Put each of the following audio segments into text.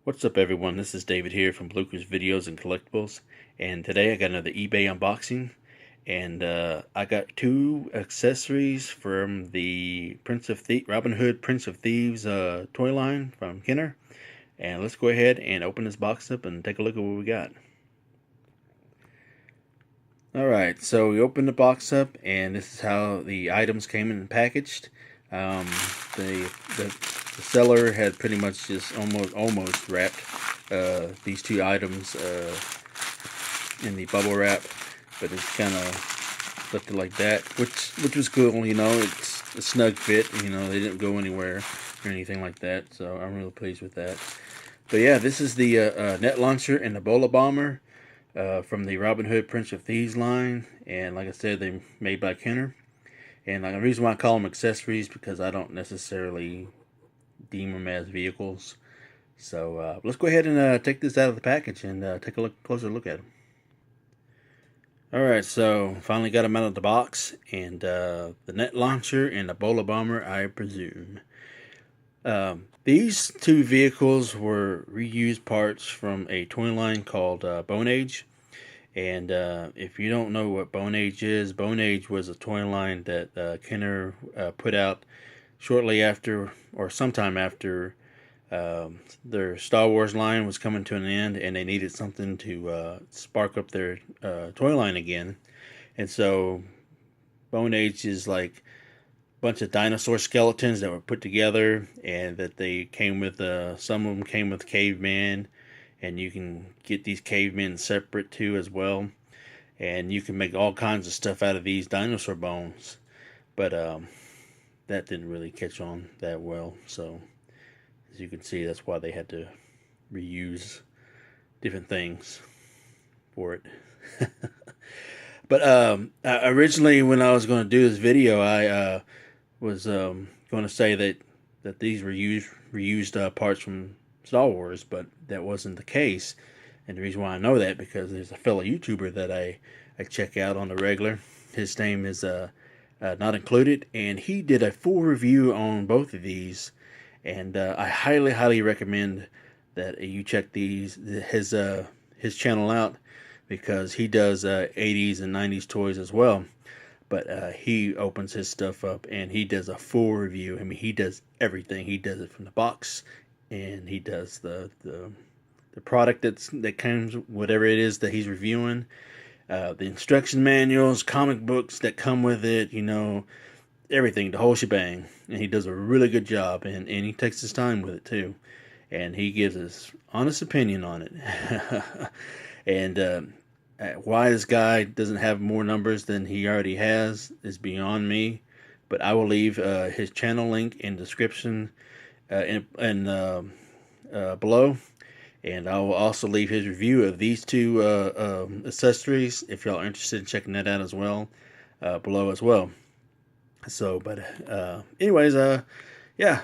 What's up, everyone? This is David here from Blucher's Videos and Collectibles, and today I got another eBay unboxing, and I got two accessories from the Robin Hood Prince of Thieves toy line from Kenner, and let's go ahead and open this box up and take a look at what we got. Alright, so we opened the box up, and this is how the items came in packaged. Um, the seller had pretty much just almost wrapped these two items in the bubble wrap, but it's kind of left it like that, which was cool. You know, it's a snug fit. You know, they didn't go anywhere or anything like that, so I'm really pleased with that. But yeah, this is the net launcher and the Bola bomber from the Robin Hood Prince of Thieves line, and like I said, they're made by Kenner. And the reason why I call them accessories because I don't necessarily deem them as vehicles. So let's go ahead and take this out of the package and take a closer look at them. Alright, so finally got them out of the box, and the net launcher and the Bola bomber, I presume. These two vehicles were reused parts from a toy line called Bone Age. And if you don't know what Bone Age is, Bone Age was a toy line that Kenner put out shortly after, or sometime after, their Star Wars line was coming to an end, and they needed something to spark up their toy line again. And so Bone Age is like a bunch of dinosaur skeletons that were put together, and that they came with, some of them came with caveman, and you can get these cavemen separate too as well, and you can make all kinds of stuff out of these dinosaur bones. But that didn't really catch on that well, so as you can see, that's why they had to reuse different things for it. But originally, when I was going to do this video, I was going to say that these were reused parts from Star Wars, but that wasn't the case. And the reason why I know that, because there's a fellow YouTuber that I check out on the regular. His name is Not Included, and he did a full review on both of these, and I highly recommend that you check his channel out, because he does 80s and 90s toys as well. But he opens his stuff up and he does a full review. I mean, he does everything. He does it from the box, and he does the product that comes, whatever it is that he's reviewing, the instruction manuals, comic books that come with it, you know, everything, the whole shebang. And he does a really good job, and he takes his time with it too, and he gives his honest opinion on it. And why this guy doesn't have more numbers than he already has is beyond me, but I will leave his channel link in the description below, and I will also leave his review of these two accessories, if y'all are interested in checking that out as well, below as well. So, but anyways, yeah.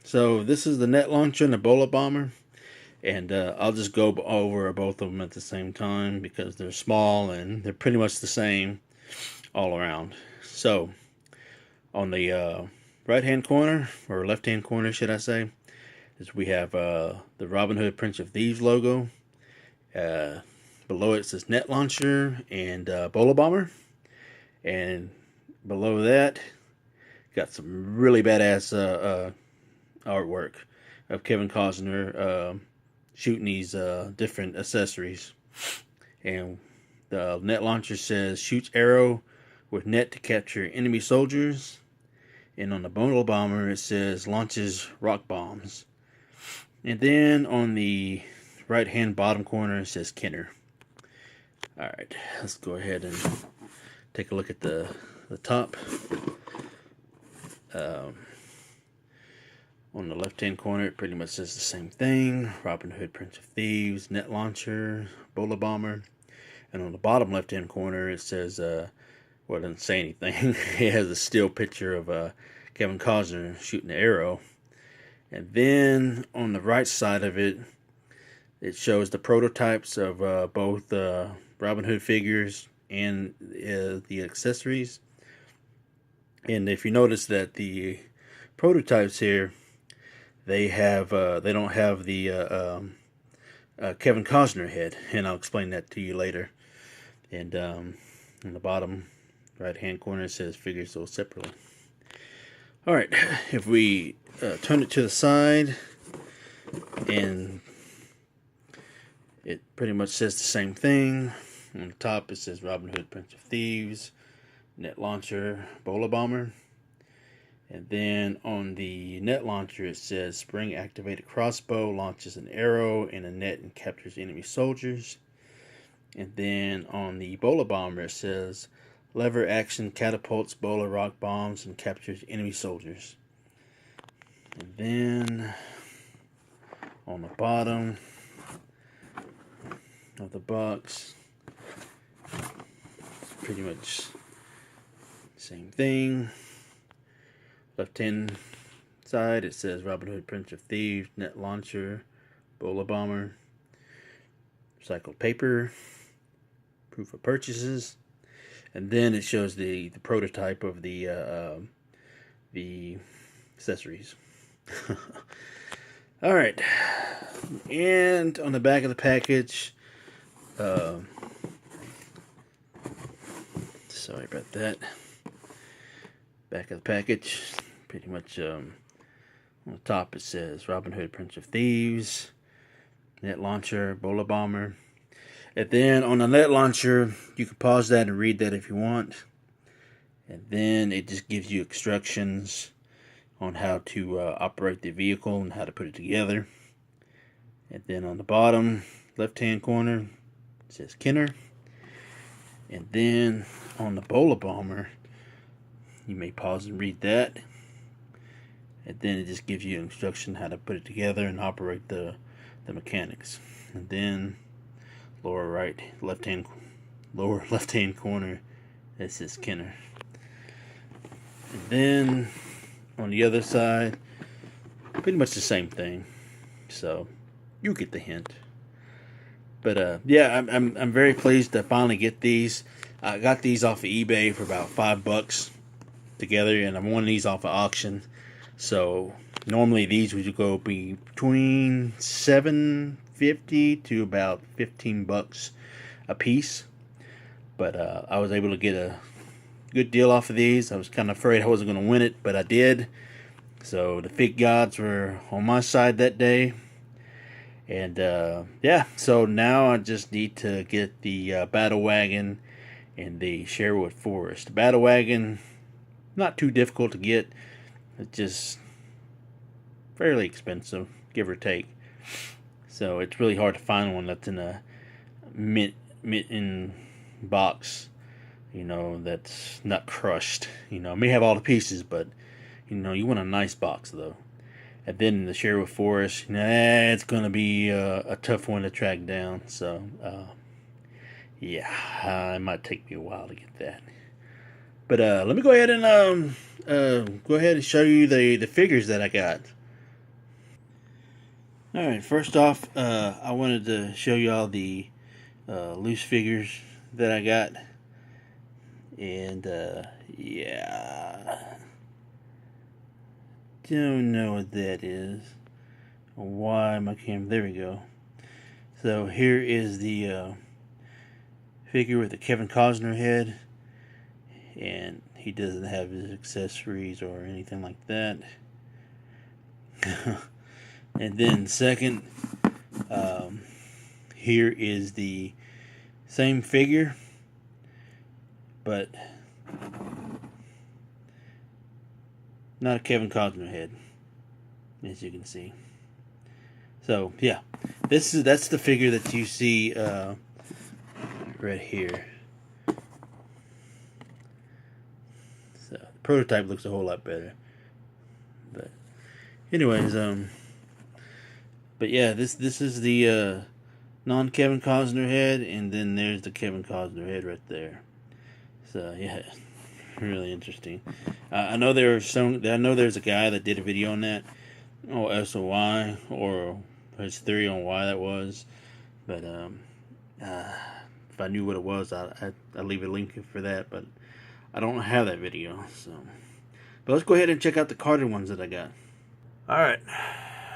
So this is the net launcher and the Bola bomber, and I'll just go over both of them at the same time because they're small and they're pretty much the same all around. So, on the right-hand corner, or left-hand corner, should I say, is we have the Robin Hood Prince of Thieves logo. Below it says net launcher and Bola bomber, and below that got some really badass artwork of Kevin Costner shooting these different accessories. And the net launcher says shoots arrow with net to capture enemy soldiers, and on the Bola bomber it says launches rock bombs. And then on the right hand bottom corner it says Kenner. Alright, let's go ahead and take a look at the top. On the left hand corner it pretty much says the same thing: Robin Hood Prince of Thieves, net launcher, Bola bomber. And on the bottom left hand corner it says, well, it doesn't say anything. It has a still picture of Kevin Costner shooting the arrow. And then on the right side of it, it shows the prototypes of both Robin Hood figures and the accessories. And if you notice that the prototypes here, they don't have the Kevin Costner head, and I'll explain that to you later. And on the bottom right hand corner it says figures sold separately. Alright, if we turn it to the side, and it pretty much says the same thing. On the top it says Robin Hood, Prince of Thieves, net launcher, Bola bomber. And then on the net launcher it says spring activated crossbow, launches an arrow in a net and captures enemy soldiers. And then on the Bola bomber it says lever action, catapults Bola rock bombs and captures enemy soldiers. And then on the bottom of the box, pretty much same thing. Left hand side it says Robin Hood, Prince of Thieves, net launcher, Bola bomber, recycled paper, proof of purchases, and then it shows the prototype of the accessories. All right, and on the back of the package, sorry about that. Back of the package, pretty much on the top it says Robin Hood, Prince of Thieves, net launcher, Bola bomber. And then on the net launcher, you can pause that and read that if you want. And then it just gives you instructions on how to operate the vehicle and how to put it together. And then on the bottom left hand corner it says Kenner. And then on the Bola bomber, you may pause and read that. And then it just gives you instruction how to put it together and operate the mechanics. And then lower left hand corner it says Kenner. And then on the other side, pretty much the same thing. So you get the hint. But yeah, I'm very pleased to finally get these. I got these off of eBay for about $5 together, and I'm wanting these off of auction. So normally these would go between $7.50 to about $15 a piece. But I was able to get a good deal off of these. I was kind of afraid I wasn't going to win it, but I did. So the fig gods were on my side that day. And yeah, so now I just need to get the battle wagon and the Sherwood Forest. The battle wagon, not too difficult to get. It's just fairly expensive, give or take. So it's really hard to find one that's in a mint box, that's not crushed. It may have all the pieces, but you want a nice box though. And then the Sherwood Forest, it's going to be a tough one to track down. So yeah, it might take me a while to get that. But let me go ahead and show you the figures that I got. All right, first off, I wanted to show you all the loose figures that I got, and yeah, don't know what that is. Why my camera? There we go. So here is the figure with the Kevin Costner head, and he doesn't have his accessories or anything like that. And then second, here is the same figure, but not a Kevin Costner head, as you can see. So yeah, that's the figure that you see right here. So the prototype looks a whole lot better. But anyways, but yeah, this is the non-Kevin Costner head, and then there's the Kevin Costner head right there. So yeah, really interesting. I know there's a guy that did a video on that, as to why, or his theory on why that was. But if I knew what it was, I'd leave a link for that. But I don't have that video. So, but let's go ahead and check out the carded ones that I got. All right.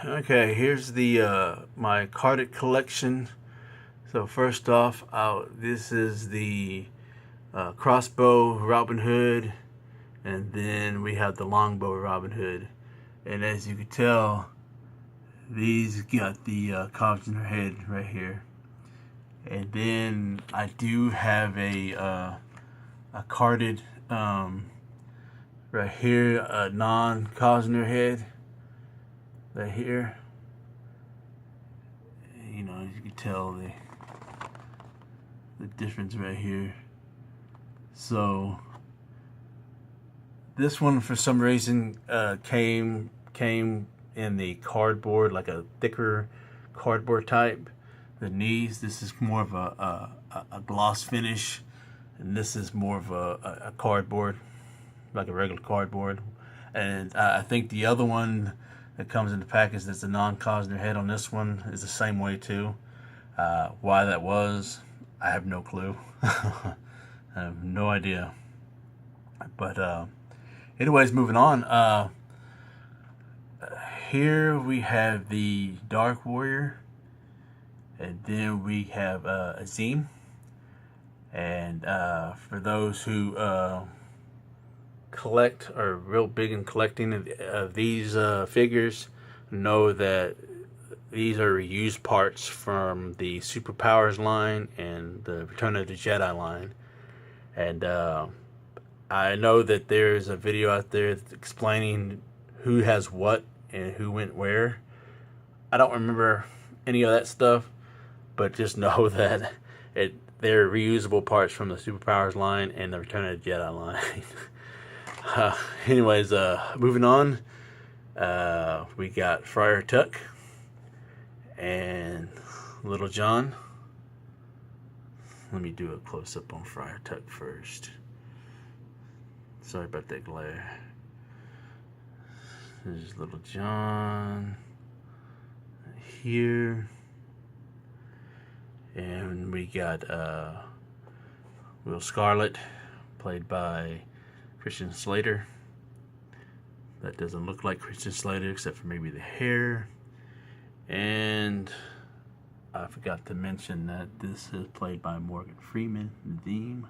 Okay, here's the my carded collection. So first off, this is the crossbow Robin Hood, and then we have the longbow Robin Hood. And as you can tell, these got the carved in their head right here. And then I do have a carded right here, a non-Cosner head right here. You know, as you can tell the difference right here. So this one, for some reason, came in the cardboard, like a thicker cardboard type. The knees, this is more of a gloss finish, and this is more of a cardboard, like a regular cardboard. And I think the other one that comes in the package that's a non-Cosner head on this one is the same way too. Why that was, I have no clue. I have no idea. But anyways, moving on. Here we have the Dark Warrior, and then we have Azim. And for those who collect, or real big in collecting of these figures, know that these are reused parts from the Superpowers line and the Return of the Jedi line. And I know that there's a video out there explaining who has what and who went where. I don't remember any of that stuff, but just know that they're reusable parts from the Superpowers line and the Return of the Jedi line. Anyways, moving on. We got Friar Tuck and Little John. Let me do a close-up on Friar Tuck first. Sorry about that glare. There's Little John here. And we got Will Scarlet, played by Christian Slater. That doesn't look like Christian Slater except for maybe the hair. And I forgot to mention that this is played by Morgan Freeman, Nadeem.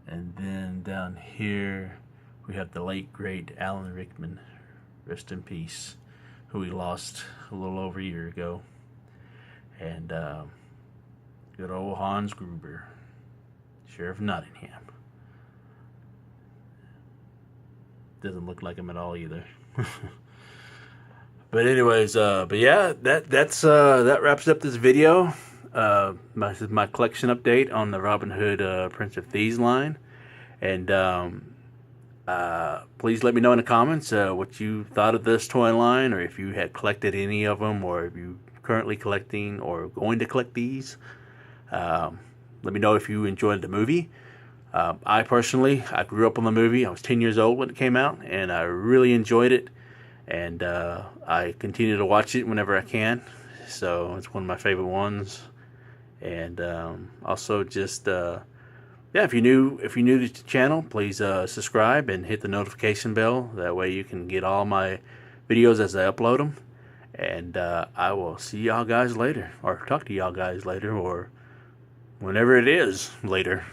And then down here we have the late great Alan Rickman, rest in peace, who we lost a little over a year ago. And good old Hans Gruber, Sheriff Nottingham. Doesn't look like him at all either. But anyways, but yeah, that wraps up this video. This is my collection update on the Robin Hood Prince of Thieves line. And please let me know in the comments what you thought of this toy line, or if you had collected any of them, or if you currently collecting or going to collect these. Let me know if you enjoyed the movie. I grew up on the movie. I was 10 years old when it came out, and I really enjoyed it. And I continue to watch it whenever I can. So it's one of my favorite ones. And also just yeah, if you're new to the channel, please subscribe and hit the notification bell. That way you can get all my videos as I upload them. And I will see y'all guys later, or talk to y'all guys later, or whenever it is later.